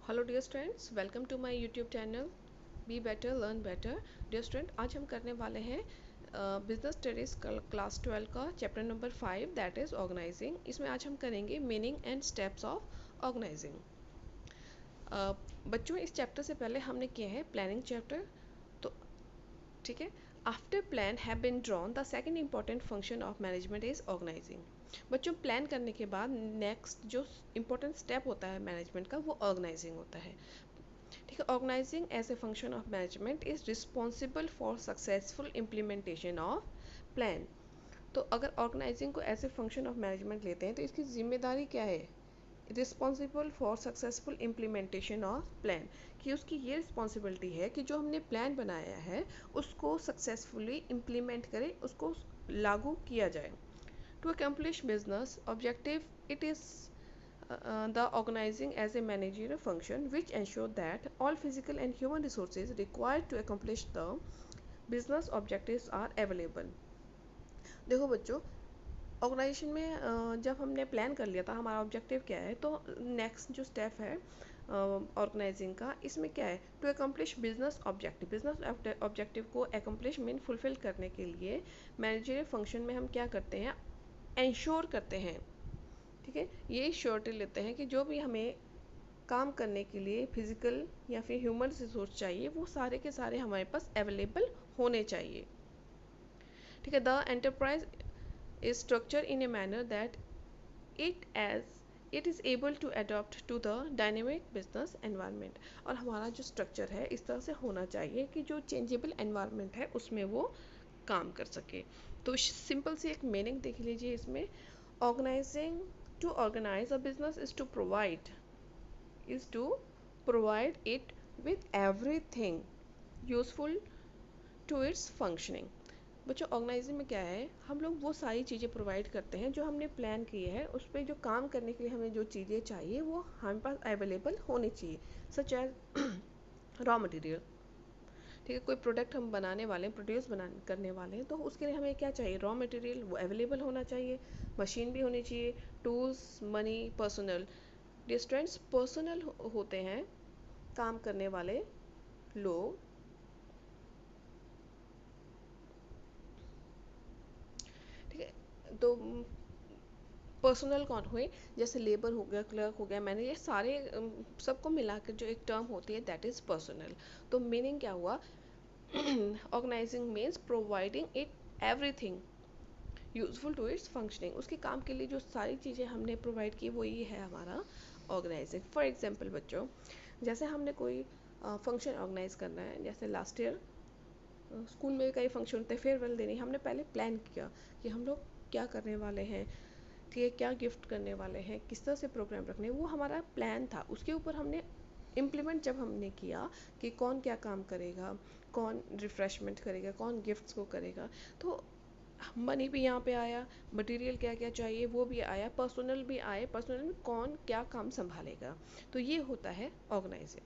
Hello dear students, welcome to my YouTube channel be better learn better. Dear student, आज हम करने वाले हैं बिजनेस स्टडीज़ क्लास 12 का chapter number 5 that is organizing. इसमें आज हम करेंगे meaning and steps of organizing. बच्चों, इस चैप्टर से पहले हमने किया है प्लानिंग चैप्टर, तो ठीक है। After plan have been drawn the second important function of management is organizing. बच्चों, प्लान करने के बाद नेक्स्ट जो इम्पोर्टेंट स्टेप होता है मैनेजमेंट का, वो ऑर्गेनाइजिंग होता है। ठीक है। Organizing as a function of management is responsible for successful implementation of plan. तो अगर ऑर्गेनाइजिंग को as a function of management लेते हैं तो इसकी जिम्मेदारी क्या है? Responsible for successful implementation of plan, कि उसकी ये रिस्पॉन्सिबिलिटी है कि जो हमने प्लान बनाया है उसको सक्सेसफुली इम्प्लीमेंट करें, उसको लागू किया जाए। To accomplish business objective it is the organizing as a managerial function which ensure that all physical and human resources required to accomplish the business objectives are available। देखो बच्चों, ऑर्गेनाइजेशन में जब हमने प्लान कर लिया था हमारा ऑब्जेक्टिव क्या है, तो नेक्स्ट जो स्टेप है ऑर्गेनाइजिंग का, इसमें क्या है? To accomplish business objective. Business objective को अकम्प्लिश मीन फुलफिल करने के लिए मैनेजरियल फंक्शन में हम क्या करते हैं? इंश्योर करते हैं। ठीक है, ये श्योरिटी लेते हैं कि जो भी हमें काम करने के लिए फिजिकल या फिर ह्यूमन रिसोर्स चाहिए वो सारे के सारे हमारे पास अवेलेबल होने चाहिए। ठीक है। The enterprise is structure in a manner that it is able to adopt to the dynamic business environment. और हमारा जो स्ट्रक्चर है इस तरह से होना चाहिए कि जो चेंजेबल एनवायरनमेंट है उसमें वो काम कर सके। तो सिंपल सी एक मीनिंग देख लीजिए इसमें। Organizing, to organize a business is to provide it with everything useful to its functioning। बच्चों, ऑर्गेनाइजिंग में क्या है? हम लोग वो सारी चीज़ें प्रोवाइड करते हैं जो हमने प्लान की है, उस पर जो काम करने के लिए हमें जो चीज़ें चाहिए वो हमारे पास अवेलेबल होनी चाहिए, सच एज रॉ मटेरियल। ठीक है, कोई प्रोडक्ट हम बनाने वाले हैं, प्रोड्यूस बना करने वाले हैं, तो उसके लिए हमें क्या चाहिए? रॉ मटेरियल वो अवेलेबल होना चाहिए, मशीन भी होनी चाहिए, टूल्स, मनी, पर्सनल। डिस्टेंट्स पर्सनल होते हैं काम करने वाले लोग। ठीक है, तो पर्सनल कौन हुए? जैसे लेबर हो गया, क्लर्क हो गया, मैंने ये सारे सबको मिलाकर जो एक टर्म होती है दैट इज़ पर्सनल। तो मीनिंग क्या हुआ? Organizing means providing it everything useful to its functioning. उसके काम के लिए जो सारी चीज़ें हमने प्रोवाइड की वो ये है हमारा ऑर्गेनाइजिंग। फॉर एग्जाम्पल बच्चों, जैसे हमने कोई फंक्शन ऑर्गेनाइज करना है, जैसे लास्ट ईयर स्कूल में कई फंक्शन होते हैं, फेयरवेल देनी, हमने पहले प्लान किया कि हम लोग क्या करने वाले हैं, कि क्या गिफ्ट करने वाले हैं, किस तरह से प्रोग्राम रखने, वो हमारा प्लान था। उसके ऊपर हमने इम्प्लीमेंट जब हमने किया कि कौन क्या काम करेगा, कौन रिफ्रेशमेंट करेगा, कौन गिफ्ट्स को करेगा, तो मनी भी यहाँ पे आया, मटेरियल क्या क्या चाहिए वो भी आया, पर्सनल भी आए, पर्सनल में कौन क्या काम संभालेगा। तो ये होता है ऑर्गेनाइजिंग।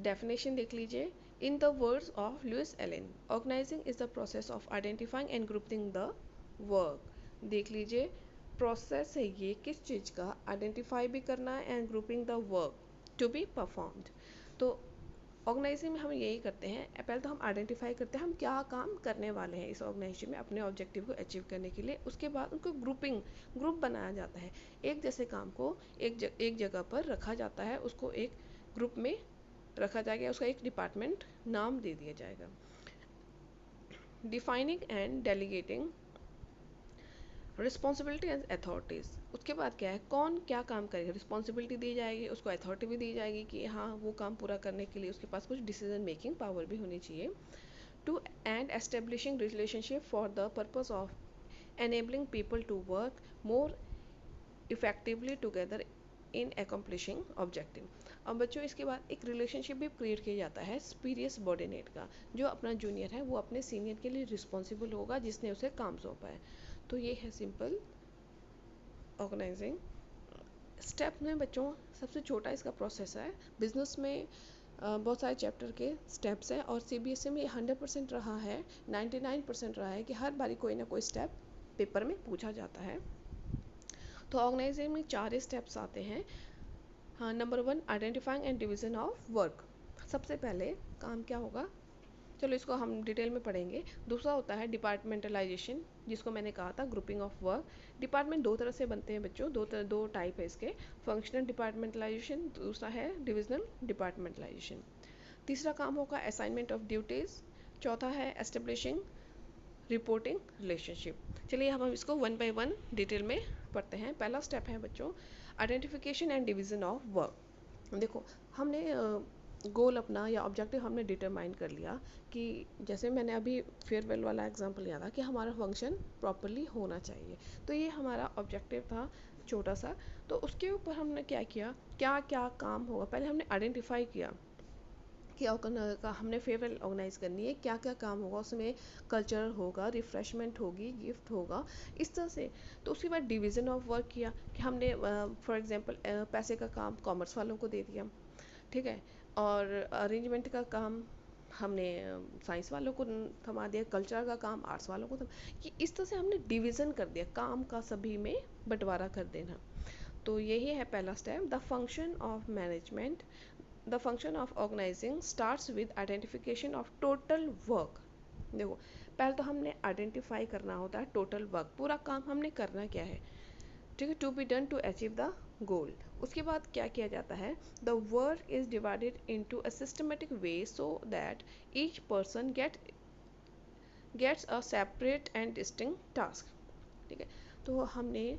डेफिनेशन देख लीजिए। In the words of Louis Allen, organizing is the process of identifying and grouping the work. देख लीजिए, प्रोसेस है ये किस चीज़ का? आइडेंटिफाई भी करना है and grouping the work to be performed. तो ऑर्गेनाइजिंग में हम यही करते हैं, पहले तो हम आइडेंटिफाई करते हैं हम क्या काम करने वाले हैं इस ऑर्गेनाइजेशन में अपने ऑब्जेक्टिव को अचीव करने के लिए। उसके बाद उनको ग्रुप बनाया जाता है। एक जैसे काम को एक जगह पर रखा जाता है, उसको एक ग्रुप में रखा जाएगा, उसका एक डिपार्टमेंट नाम दे दिया जाएगा। Defining and delegating responsibility and authorities. उसके बाद क्या है? कौन क्या काम करेगा, रिस्पॉन्सिबिलिटी दी जाएगी, उसको अथॉरिटी भी दी जाएगी कि हाँ वो काम पूरा करने के लिए उसके पास कुछ डिसीजन मेकिंग पावर भी होनी चाहिए। To and establishing relationship for the purpose of enabling people to work more effectively together in accomplishing objective। अब बच्चों, इसके बाद एक रिलेशनशिप भी क्रिएट किया जाता है सुपीरियर सबॉर्डिनेट का। जो अपना जूनियर है वो अपने सीनियर के लिए रिस्पॉन्सिबल होगा जिसने उसे काम सौंपा है। तो ये है सिंपल ऑर्गेनाइजिंग। स्टेप में बच्चों सबसे छोटा इसका प्रोसेस है। बिजनेस में बहुत सारे चैप्टर के स्टेप्स हैं और सीबीएसई में 100% रहा है, 99% रहा है कि हर बारी कोई ना कोई स्टेप पेपर में पूछा जाता है। तो ऑर्गेनाइजेशन में 4 स्टेप्स आते हैं। हाँ, number 1 identifying and division of work. सबसे पहले काम क्या होगा, चलो इसको हम डिटेल में पढ़ेंगे। दूसरा होता है डिपार्टमेंटलाइजेशन, जिसको मैंने कहा था ग्रुपिंग ऑफ वर्क। डिपार्टमेंट दो तरह से बनते हैं बच्चों, दो टाइप है इसके, फंक्शनल डिपार्टमेंटलाइजेशन, दूसरा है डिविजनल डिपार्टमेंटलाइजेशन। तीसरा काम होगा असाइनमेंट ऑफ ड्यूटीज़। चौथा है एस्टेब्लिशिंग रिपोर्टिंग रिलेशनशिप। चलिए हम इसको वन बाय वन डिटेल में पढ़ते हैं। पहला स्टेप है बच्चों identification and division of work. देखो हमने गोल अपना या ऑब्जेक्टिव हमने डिटरमाइन कर लिया कि जैसे मैंने अभी फेयरवेल वाला एग्जांपल लिया था कि हमारा फंक्शन प्रॉपरली होना चाहिए, तो ये हमारा ऑब्जेक्टिव था छोटा सा। तो उसके ऊपर हमने क्या किया, क्या क्या काम होगा, पहले हमने आइडेंटिफाई किया कि हमने फेयरवेल ऑर्गेनाइज करनी है, क्या क्या काम होगा उसमें, कल्चरल होगा, रिफ्रेशमेंट होगी, गिफ्ट होगा, इस तरह से। तो उसके बाद डिवीज़न ऑफ वर्क किया कि हमने फॉर एग्जांपल पैसे का काम कॉमर्स वालों को दे दिया, ठीक है, और अरेंजमेंट का काम हमने साइंस वालों को थमा दिया, कल्चर का काम आर्ट्स वालों को कि इस तरह से हमने डिवीज़न कर दिया, काम का सभी में बंटवारा कर देना। तो यही है पहला step. The function of management, the function of organizing starts with identification of total work. देखो पहले तो हमने आइडेंटिफाई करना होता है टोटल वर्क, पूरा काम हमने करना क्या है, ठीक है, to be done to achieve the goal. उसके बाद क्या किया जाता है, the work is divided into a systematic way so that each person gets a separate and distinct task, ठीक है। तो हमने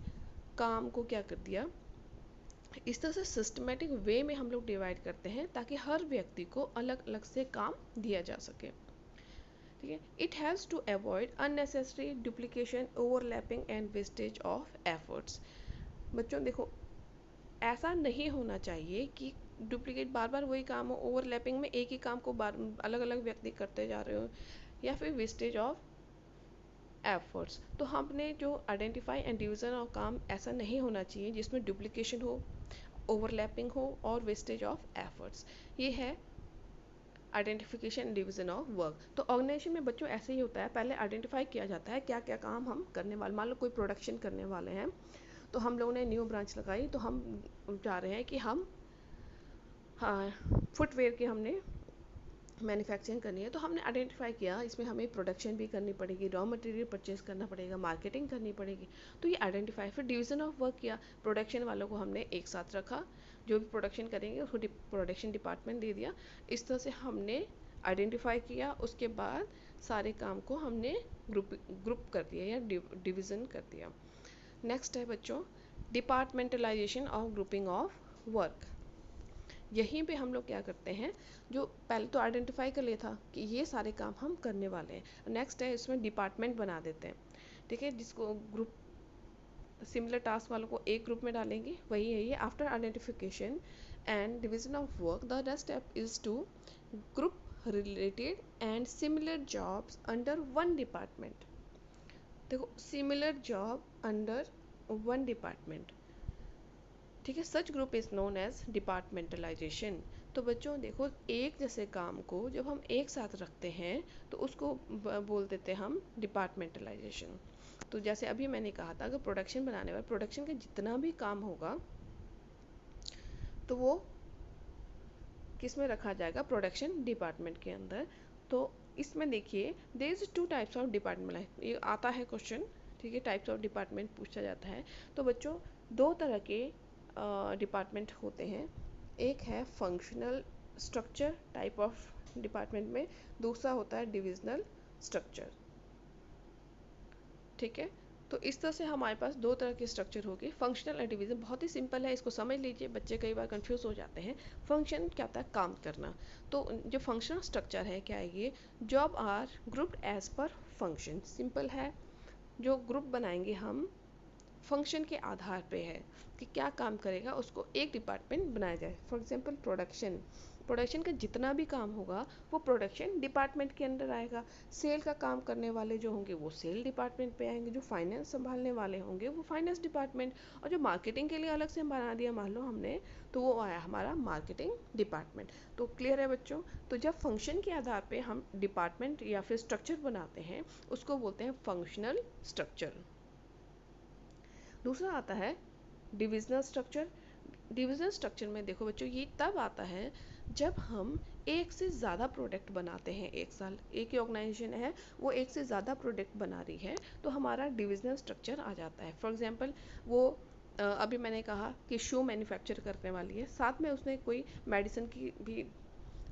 काम को क्या कर दिया, इस तरह से सिस्टमेटिक वे में हम लोग डिवाइड करते हैं ताकि हर व्यक्ति को अलग अलग से काम दिया जा सके, ठीक है। It has to avoid unnecessary duplication, overlapping and wastage of efforts. बच्चों देखो ऐसा नहीं होना चाहिए कि डुप्लीकेट बार बार वही काम हो, ओवरलैपिंग में एक ही काम को बार अलग अलग व्यक्ति करते जा रहे हो, या फिर वेस्टेज ऑफ एफर्ट्स। तो हमने जो आइडेंटिफाई एंड डिवीजन ऑफ काम ऐसा नहीं होना चाहिए जिसमें डुप्लीकेशन हो, ओवरलैपिंग हो और वेस्टेज ऑफ एफर्ट्स। ये है आइडेंटिफिकेशन डिवीजन ऑफ वर्क। तो ऑर्गेनाइजेशन में बच्चों ऐसे ही होता है, पहले आइडेंटिफाई किया जाता है क्या क्या काम हम करने वाले, मान लो कोई प्रोडक्शन करने वाले हैं, तो हम लोगों ने न्यू ब्रांच लगाई, तो हम चाह रहे हैं कि हम, हाँ, फुटवेयर की हमने मैन्युफैक्चरिंग करनी है, तो हमने आइडेंटिफाई किया इसमें हमें प्रोडक्शन भी करनी पड़ेगी, रॉ मटेरियल परचेज करना पड़ेगा, मार्केटिंग करनी पड़ेगी, तो ये आइडेंटिफाई। फिर डिवीजन ऑफ वर्क किया, प्रोडक्शन वालों को हमने एक साथ रखा, जो भी प्रोडक्शन करेंगे उसको प्रोडक्शन डिपार्टमेंट दे दिया। इस तरह से हमने आइडेंटिफाई किया, उसके बाद सारे काम को हमने ग्रुप कर दिया या डिवीज़न कर दिया। नेक्स्ट है बच्चों departmentalisation of grouping of work. यहीं पे हम लोग क्या करते हैं, जो पहले तो आइडेंटिफाई कर लिया था कि ये सारे काम हम करने वाले हैं, नेक्स्ट है इसमें डिपार्टमेंट बना देते हैं, ठीक है, जिसको ग्रुप सिमिलर टास्क वालों को एक ग्रुप में डालेंगे, वही है ये। After identification and division of work the next step is to group related and similar jobs under one department. देखो similar job under one department, ठीक है, such group is known as departmentalization. तो बच्चों देखो एक जैसे काम को जब हम एक साथ रखते हैं तो उसको बोल देते हैं हम डिपार्टमेंटलाइजेशन। तो जैसे अभी मैंने कहा था अगर प्रोडक्शन बनाने वाले प्रोडक्शन का जितना भी काम होगा तो वो किस में रखा जाएगा, प्रोडक्शन डिपार्टमेंट के अंदर। तो इसमें देखिए there is two types of department, ये आता है क्वेश्चन, ठीक है, टाइप्स ऑफ डिपार्टमेंट पूछा जाता है। तो बच्चों दो तरह के डिपार्टमेंट होते हैं, एक है functional structure type of department में, दूसरा होता है डिविजनल स्ट्रक्चर, ठीक है। तो इस तरह से हमारे पास दो तरह के स्ट्रक्चर होगी, फंक्शनल एंड डिवीजन। बहुत ही सिंपल है, इसको समझ लीजिए, बच्चे कई बार कंफ्यूज हो जाते हैं। फंक्शन क्या होता है, काम करना। तो जो फंक्शनल स्ट्रक्चर है क्या है ये, job are grouped as per function, simple है। जो ग्रुप बनाएंगे हम फंक्शन के आधार पे है कि क्या काम करेगा, उसको एक डिपार्टमेंट बनाया जाए। फॉर एग्जांपल प्रोडक्शन, प्रोडक्शन का जितना भी काम होगा वो प्रोडक्शन डिपार्टमेंट के अंदर आएगा। सेल का काम करने वाले जो होंगे वो सेल डिपार्टमेंट पे आएंगे, जो फाइनेंस संभालने वाले होंगे वो फाइनेंस डिपार्टमेंट, और जो मार्केटिंग के लिए अलग से बना दिया मान लो हमने, तो वो आया हमारा मार्केटिंग डिपार्टमेंट। तो क्लियर है बच्चों। तो जब फंक्शन के आधार पे हम डिपार्टमेंट या फिर स्ट्रक्चर बनाते हैं उसको बोलते हैं फंक्शनल स्ट्रक्चर। दूसरा आता है डिविजनल स्ट्रक्चर, डिविजनल स्ट्रक्चर में देखो बच्चों ये तब आता है जब हम एक से ज़्यादा प्रोडक्ट बनाते हैं। एक साल एक ही ऑर्गेनाइजेशन है, वो एक से ज़्यादा प्रोडक्ट बना रही है, तो हमारा डिविजनल स्ट्रक्चर आ जाता है। फॉर एग्जांपल वो अभी मैंने कहा कि शू मैन्युफैक्चर करने वाली है, साथ में उसने कोई मेडिसिन की भी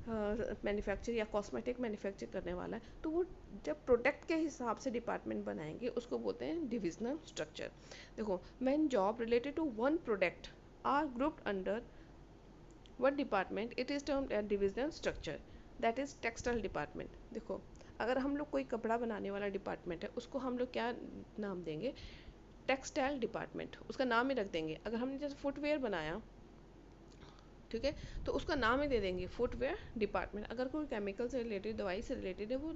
मैन्युफैक्चर या कॉस्मेटिक मैन्युफैक्चर करने वाला है, तो वो जब प्रोडक्ट के हिसाब से डिपार्टमेंट बनाएंगे उसको बोलते हैं डिविजनल स्ट्रक्चर। देखो when job related to one product are grouped under one department it is termed as divisional structure, that is textile department. देखो अगर हम लोग कोई कपड़ा बनाने वाला डिपार्टमेंट है, उसको हम लोग क्या नाम देंगे? टेक्सटाइल डिपार्टमेंट, उसका नाम ही रख देंगे। अगर हमने जैसे फुटवेयर बनाया, ठीक है, तो उसका नाम ही दे देंगे फुटवेयर डिपार्टमेंट। अगर कोई केमिकल से रिलेटेड, दवाई से रिलेटेड है, वो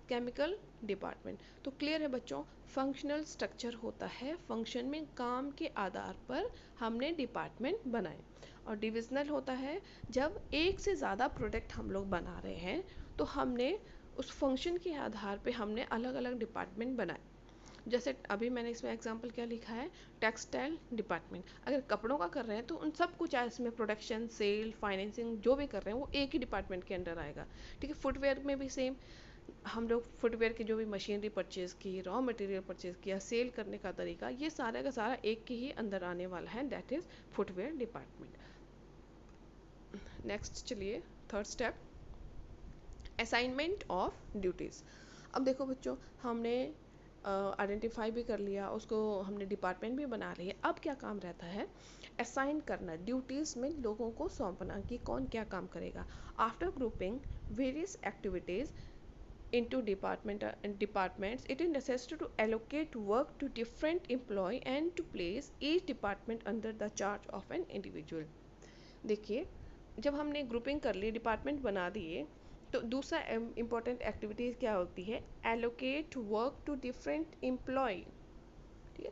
केमिकल डिपार्टमेंट। तो क्लियर है बच्चों, फंक्शनल स्ट्रक्चर होता है फंक्शन में काम के आधार पर हमने डिपार्टमेंट बनाए, और डिविजनल होता है जब एक से ज़्यादा प्रोडक्ट हम लोग बना रहे हैं, तो हमने उस फंक्शन के आधार पे हमने अलग अलग डिपार्टमेंट बनाए। जैसे अभी मैंने इसमें एग्जांपल क्या लिखा है, टेक्सटाइल डिपार्टमेंट। अगर कपड़ों का कर रहे हैं तो उन सब कुछ है इसमें, प्रोडक्शन, सेल, फाइनेंसिंग जो भी कर रहे हैं वो एक ही डिपार्टमेंट के अंडर आएगा। ठीक है, फुटवेयर में भी सेम, हम लोग फुटवेयर की जो भी मशीनरी परचेज की, रॉ मटेरियल परचेज किया, सेल करने का तरीका, ये सारा का सारा एक के ही अंदर आने वाला है, that is footwear department. Next चलिए third step, assignment of duties. अब देखो बच्चों, हमने आइडेंटिफाई भी कर लिया, उसको हमने डिपार्टमेंट भी बना रही है। अब क्या काम रहता है? असाइन करना, ड्यूटीज़ में लोगों को सौंपना कि कौन क्या काम करेगा। After grouping various activities into departments, it is necessary to allocate work to different employee and to place each department under the charge of an individual। देखिए जब हमने ग्रुपिंग कर ली, डिपार्टमेंट बना दिए, तो दूसरा इम्पॉर्टेंट एक्टिविटीज़ क्या होती है? Allocate work to different employ. ठीक है,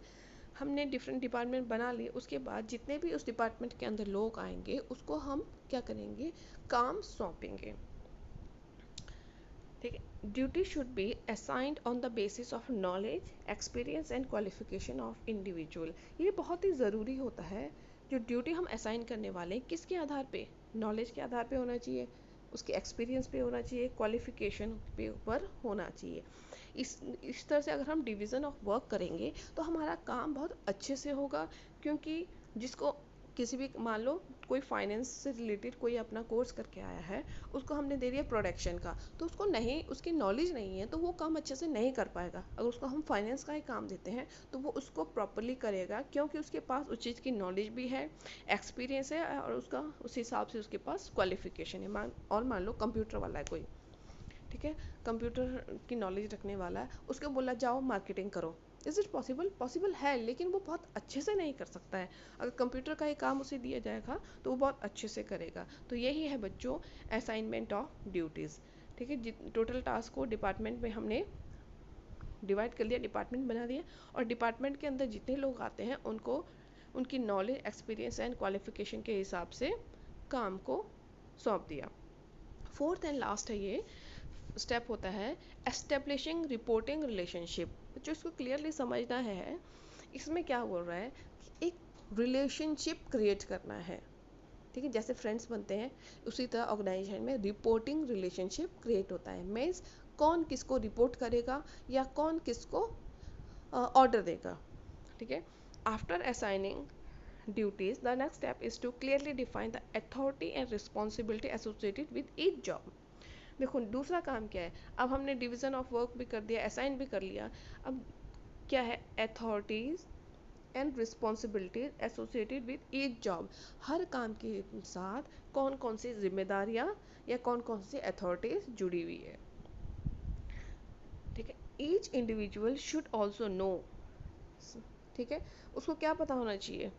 हमने डिफरेंट डिपार्टमेंट बना लिए, उसके बाद जितने भी उस डिपार्टमेंट के अंदर लोग आएंगे उसको हम क्या करेंगे? काम सौंपेंगे। ठीक है, duty should be assigned on the basis of knowledge, experience and qualification of individual. ये बहुत ही ज़रूरी होता है, जो ड्यूटी हम असाइन करने वाले हैं किसके आधार पे? नॉलेज के आधार पे होना चाहिए, उसके एक्सपीरियंस पे होना चाहिए, क्वालिफिकेशन पे ऊपर होना चाहिए। इस तरह से अगर हम डिवीज़न ऑफ वर्क करेंगे तो हमारा काम बहुत अच्छे से होगा, क्योंकि जिसको किसी भी, मान लो कोई फाइनेंस से रिलेटेड कोई अपना कोर्स करके आया है, उसको हमने दे दिया प्रोडक्शन का, तो उसको नहीं, उसकी नॉलेज नहीं है, तो वो काम अच्छे से नहीं कर पाएगा। अगर उसको हम फाइनेंस का ही काम देते हैं तो वो उसको प्रॉपरली करेगा, क्योंकि उसके पास उस चीज़ की नॉलेज भी है, एक्सपीरियंस है, और उसका उस हिसाब से उसके पास क्वालिफिकेशन है। और मान लो कंप्यूटर वाला है कोई, ठीक है, कंप्यूटर की नॉलेज रखने वाला है, उसको बोला जाओ मार्केटिंग करो, इज़ इट पॉसिबल? पॉसिबल है, लेकिन वो बहुत अच्छे से नहीं कर सकता है। अगर कंप्यूटर का ही काम उसे दिया जाएगा तो वो बहुत अच्छे से करेगा। तो यही है बच्चों असाइनमेंट ऑफ ड्यूटीज़। ठीक है, टोटल टास्क को डिपार्टमेंट में हमने डिवाइड कर लिया, डिपार्टमेंट बना दिया, और डिपार्टमेंट के अंदर जितने लोग आते हैं उनको उनकी नॉलेज, एक्सपीरियंस एंड क्वालिफिकेशन के हिसाब से काम को सौंप दिया। फोर्थ एंड लास्ट है ये स्टेप होता है एस्टेब्लिशिंग रिपोर्टिंग रिलेशनशिप। जो इसको क्लियरली समझना है, इसमें क्या बोल रहा है? एक रिलेशनशिप क्रिएट करना है। ठीक है, जैसे फ्रेंड्स बनते हैं उसी तरह ऑर्गेनाइजेशन में रिपोर्टिंग रिलेशनशिप क्रिएट होता है। मीन्स कौन किसको रिपोर्ट करेगा या कौन किसको ऑर्डर देगा। ठीक है, after assigning duties the next step is to clearly define the authority and responsibility associated with each job. देखो दूसरा काम क्या है? अब हमने डिवीजन ऑफ वर्क भी कर दिया, असाइन भी कर लिया, अब क्या है? Authorities and responsibilities associated with each job. हर काम के साथ कौन कौन सी जिम्मेदारियां या कौन कौन सी अथॉरिटीज जुड़ी हुई है। ठीक है, each individual should also know. ठीक है, उसको क्या पता होना चाहिए?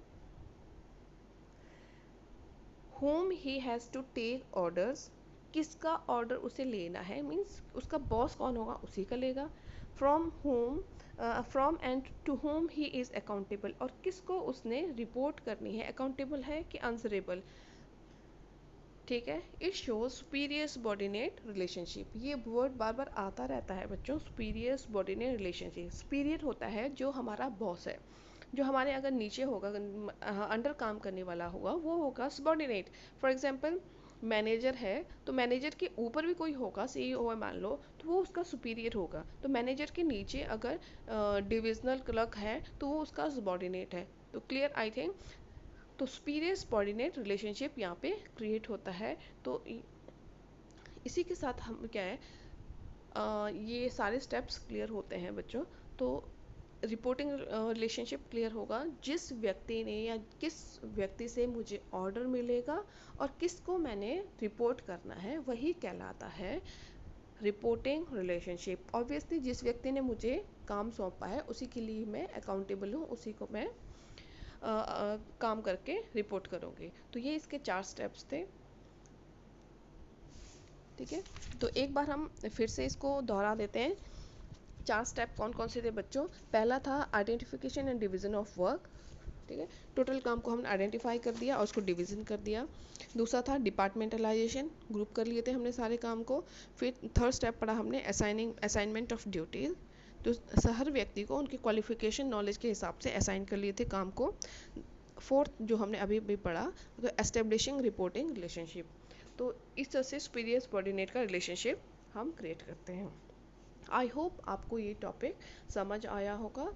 whom he has to take orders, किसका ऑर्डर उसे लेना है, मीन्स उसका बॉस कौन होगा उसी का लेगा। From and to whom he is accountable, और किसको उसने रिपोर्ट करनी है, अकाउंटेबल है कि आंसरेबल। ठीक है, it shows superior subordinate relationship. ये वर्ड बार बार आता रहता है बच्चों, सुपीरियर सबॉर्डिनेट रिलेशनशिप। सुपीरियर होता है जो हमारा बॉस है, जो हमारे अगर नीचे होगा, अंडर काम करने वाला होगा, वो होगा सबॉर्डिनेट। फॉर एग्जांपल मैनेजर है, तो मैनेजर के ऊपर भी कोई होगा, सीईओ है मान लो, तो वो उसका सुपीरियर होगा। तो मैनेजर के नीचे अगर डिविजनल क्लर्क है तो वो उसका सबॉर्डिनेट है। तो क्लियर आई थिंक। तो सुपीरियर सबॉर्डिनेट रिलेशनशिप यहाँ पे क्रिएट होता है। तो इसी के साथ हम क्या है, ये सारे स्टेप्स क्लियर होते हैं बच्चों। तो रिपोर्टिंग रिलेशनशिप क्लियर होगा, जिस व्यक्ति ने या किस व्यक्ति से मुझे ऑर्डर मिलेगा और किसको मैंने रिपोर्ट करना है, वही कहलाता है रिपोर्टिंग रिलेशनशिप। ऑब्वियसली जिस व्यक्ति ने मुझे काम सौंपा है उसी के लिए मैं अकाउंटेबल हूँ, उसी को मैं काम करके रिपोर्ट करूँगी। तो ये इसके 4 स्टेप्स थे। ठीक है, तो एक बार हम फिर से इसको दोहरा देते हैं। 4 स्टेप कौन कौन से थे बच्चों? पहला था identification and division of work. ठीक है, टोटल काम को हमने आइडेंटिफाई कर दिया और उसको डिवीजन कर दिया। दूसरा था डिपार्टमेंटलाइजेशन, ग्रुप कर लिए थे हमने सारे काम को। फिर थर्ड स्टेप पढ़ा हमने असाइनमेंट ऑफ ड्यूटीज, तो हर व्यक्ति को उनकी क्वालिफिकेशन नॉलेज के हिसाब से असाइन कर लिए थे काम को। फोर्थ जो हमने अभी भी पढ़ा, तो एस्टेब्लिशिंग रिपोर्टिंग रिलेशनशिप। तो इस तरह से सुपीरियर सबॉर्डिनेट का रिलेशनशिप हम क्रिएट करते हैं। आई होप आपको ये टॉपिक समझ आया होगा।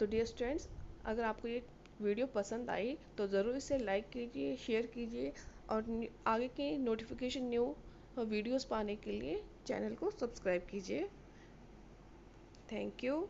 तो डियर स्टूडेंट्स, अगर आपको ये वीडियो पसंद आई तो ज़रूर इसे लाइक कीजिए, शेयर कीजिए, और आगे के नोटिफिकेशन न्यू वीडियोस पाने के लिए चैनल को सब्सक्राइब कीजिए। Thank you.